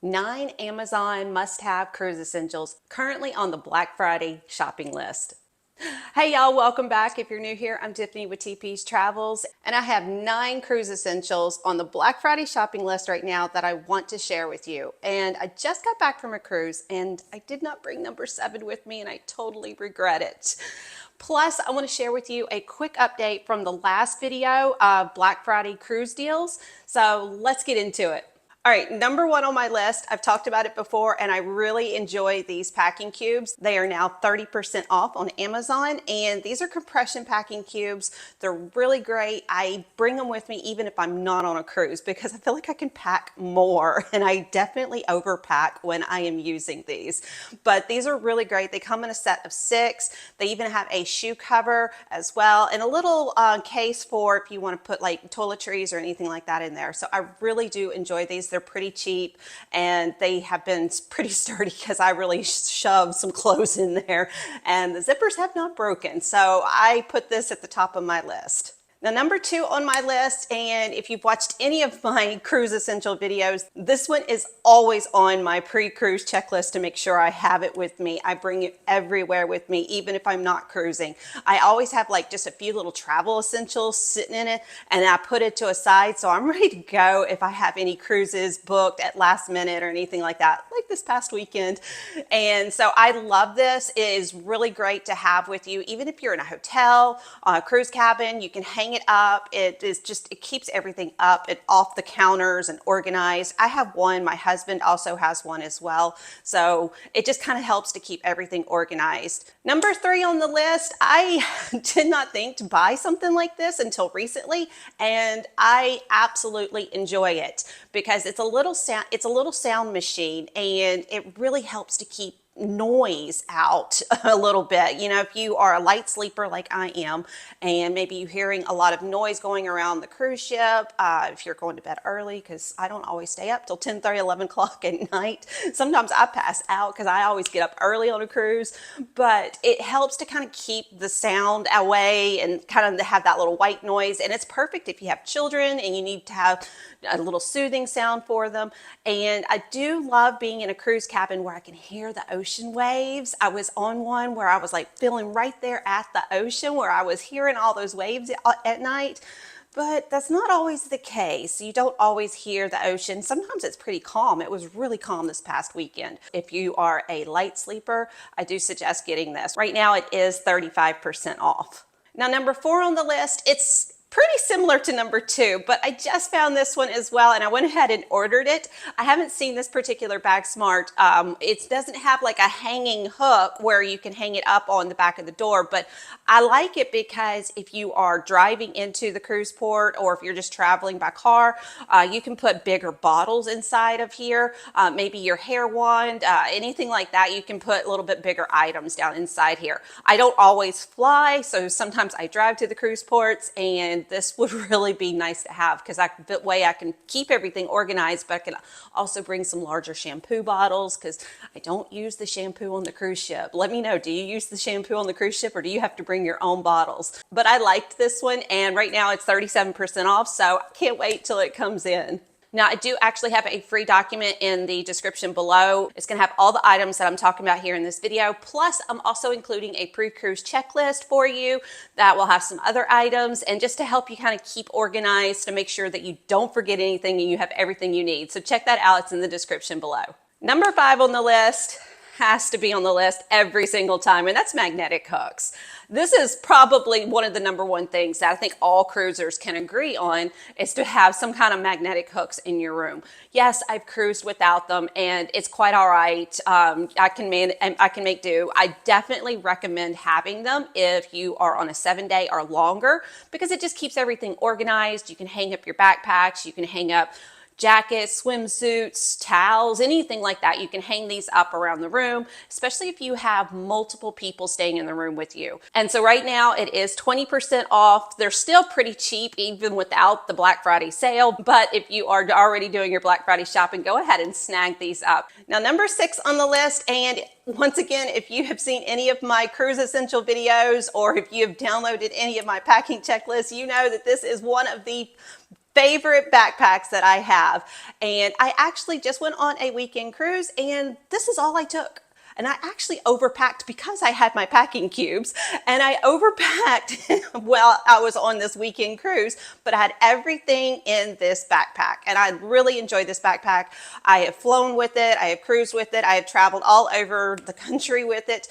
9 Amazon must-have cruise essentials currently on the Black Friday shopping list. Hey y'all, welcome back. If you're new here, I'm Tiffany with TP's Travels, and I have 9 cruise essentials on the Black Friday shopping list right now that I want to share with you. And I just got back from a cruise and I did not bring number 7 with me and I totally regret it. Plus, I want to share with you a quick update from the last video of Black Friday cruise deals. So let's get into it. All right, number 1 on my list, I've talked about it before and I really enjoy these packing cubes. They are now 30% off on Amazon and these are compression packing cubes. They're really great. I bring them with me even if I'm not on a cruise because I feel like I can pack more and I definitely overpack when I am using these. But these are really great. They come in a set of 6. They even have a shoe cover as well and a little case for if you want to put like toiletries or anything like that in there. So I really do enjoy these. They're pretty cheap and they have been pretty sturdy because I really shoved some clothes in there and the zippers have not broken. So I put this at the top of my list. Now, number 2 on my list, and if you've watched any of my cruise essential videos, this one is always on my pre-cruise checklist to make sure I have it with me. I bring it everywhere with me, even if I'm not cruising. I always have like just a few little travel essentials sitting in it, and I put it to a side so I'm ready to go if I have any cruises booked at last minute or anything like that, like this past weekend. And so I love this. It is really great to have with you, even if you're in a hotel, a cruise cabin, you can hang it up. It keeps everything up and off the counters and organized. I have one, my husband also has one as well. So it just kind of helps to keep everything organized. Number 3 on the list, I did not think to buy something like this until recently, and I absolutely enjoy it because it's a little sound machine and it really helps to keep noise out a little bit. You know, if you are a light sleeper like I am and maybe you're hearing a lot of noise going around the cruise ship, if you're going to bed early, because I don't always stay up till 10:30, 11 o'clock at night. Sometimes I pass out because I always get up early on a cruise, but it helps to kind of keep the sound away and kind of have that little white noise. And it's perfect if you have children and you need to have a little soothing sound for them. And I do love being in a cruise cabin where I can hear the ocean waves. I was on one where I was like feeling right there at the ocean where I was hearing all those waves at night. But that's not always the case. You don't always hear the ocean. Sometimes it's pretty calm. It was really calm this past weekend. If you are a light sleeper, I do suggest getting this. Right now it is 35% off. Now, number 4 on the list, it's pretty similar to number 2, but I just found this one as well and I went ahead and ordered it. I haven't seen this particular Bag Smart. It doesn't have like a hanging hook where you can hang it up on the back of the door, but I like it because if you are driving into the cruise port or if you're just traveling by car, you can put bigger bottles inside of here, maybe your hair wand, anything like that. You can put a little bit bigger items down inside here. I don't always fly, so sometimes I drive to the cruise ports and this would really be nice to have because that way I can keep everything organized, but I can also bring some larger shampoo bottles because I don't use the shampoo on the cruise ship. Let me know, do you use the shampoo on the cruise ship or do you have to bring your own bottles? But I liked this one and right now it's 37% off, so I can't wait till it comes in. Now, I do actually have a free document in the description below. It's going to have all the items that I'm talking about here in this video. Plus, I'm also including a pre-cruise checklist for you that will have some other items and just to help you kind of keep organized to make sure that you don't forget anything and you have everything you need. So check that out. It's in the description below. Number 5 on the list has to be on the list every single time, and that's magnetic hooks. This is probably one of the number 1 things that I think all cruisers can agree on is to have some kind of magnetic hooks in your room. Yes, I've cruised without them and it's quite all right. I can make do. I definitely recommend having them if you are on a 7-day or longer because it just keeps everything organized. You can hang up your backpacks, you can hang up jackets, swimsuits, towels, anything like that. You can hang these up around the room, especially if you have multiple people staying in the room with you. And so right now it is 20% off. They're still pretty cheap even without the Black Friday sale. But if you are already doing your Black Friday shopping, go ahead and snag these up. Now, number 6 on the list, and once again, if you have seen any of my cruise essential videos or if you have downloaded any of my packing checklists, you know that this is one of the favorite backpacks that I have. And I actually just went on a weekend cruise and this is all I took. And I actually overpacked because I had my packing cubes, and I overpacked while I was on this weekend cruise, but I had everything in this backpack and I really enjoyed this backpack. I have flown with it, I have cruised with it, I have traveled all over the country with it.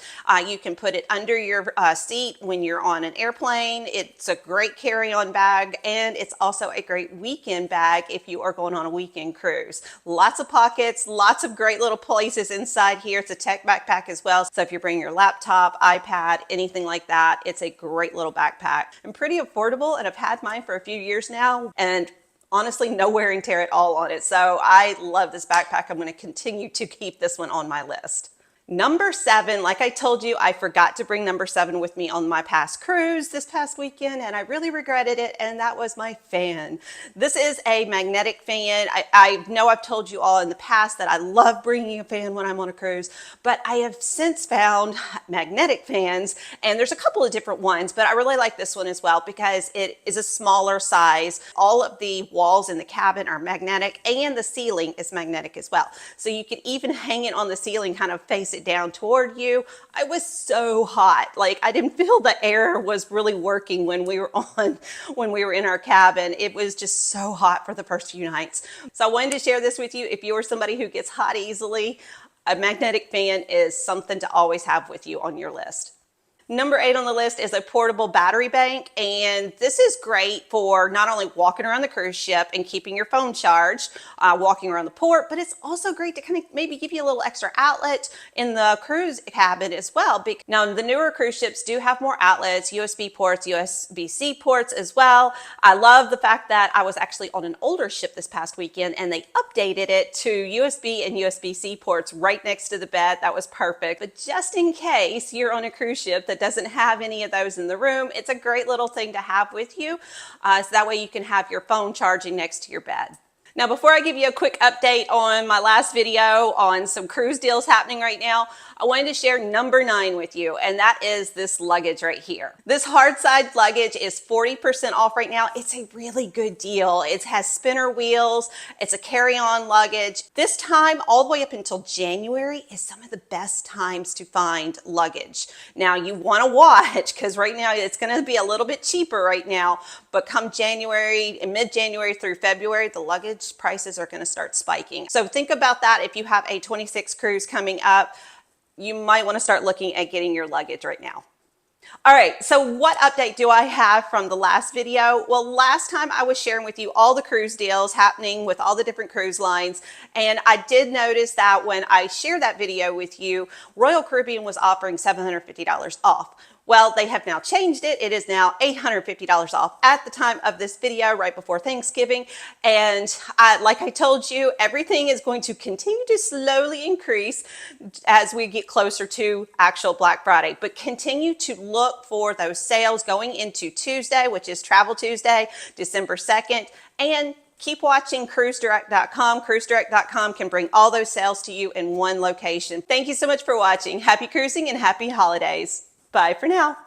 You can put it under your seat when you're on an airplane. It's a great carry-on bag, and it's also a great weekend bag if you are going on a weekend cruise. Lots of pockets, lots of great little places inside here. It's a tech backpack as well. So if you're bringing your laptop, iPad, anything like that, it's a great little backpack and pretty affordable. And I've had mine for a few years now and honestly no wear and tear at all on it. So I love this backpack. I'm going to continue to keep this one on my list. Number 7, like I told you, I forgot to bring number 7 with me on my past cruise this past weekend, and I really regretted it, and that was my fan. This is a magnetic fan. I know I've told you all in the past that I love bringing a fan when I'm on a cruise, but I have since found magnetic fans, and there's a couple of different ones, but I really like this one as well because it is a smaller size. All of the walls in the cabin are magnetic, and the ceiling is magnetic as well. So you can even hang it on the ceiling, kind of face it down toward you. I was so hot. Like I didn't feel the air was really working when we were in our cabin. It was just so hot for the first few nights. So I wanted to share this with you. If you're somebody who gets hot easily, a magnetic fan is something to always have with you on your list. Number 8 on the list is a portable battery bank, and this is great for not only walking around the cruise ship and keeping your phone charged, walking around the port, but it's also great to kind of maybe give you a little extra outlet in the cruise cabin as well. Now, the newer cruise ships do have more outlets, USB ports, USB-C ports as well. I love the fact that I was actually on an older ship this past weekend and they updated it to USB and USB-C ports right next to the bed. That was perfect. But just in case you're on a cruise ship that doesn't have any of those in the room, it's a great little thing to have with you. So that way you can have your phone charging next to your bed. Now, before I give you a quick update on my last video on some cruise deals happening right now, I wanted to share number 9 with you, and that is this luggage right here. This hard side luggage is 40% off right now. It's a really good deal. It has spinner wheels. It's a carry-on luggage. This time, all the way up until January, is some of the best times to find luggage. Now, you want to watch, because right now it's going to be a little bit cheaper right now, but come January, mid-January through February, the luggage prices are going to start spiking. So think about that. If you have a 26 cruise coming up, you might want to start looking at getting your luggage right now. All right, so what update do I have from the last video? Well, last time I was sharing with you all the cruise deals happening with all the different cruise lines, and I did notice that when I shared that video with you, Royal Caribbean was offering $750 off. Well, they have now changed it. It is now $850 off at the time of this video, right before Thanksgiving. And like I told you, everything is going to continue to slowly increase as we get closer to actual Black Friday. But continue to look for those sales going into Tuesday, which is Travel Tuesday, December 2nd. And keep watching cruisedirect.com. Cruisedirect.com can bring all those sales to you in one location. Thank you so much for watching. Happy cruising and happy holidays. Bye for now.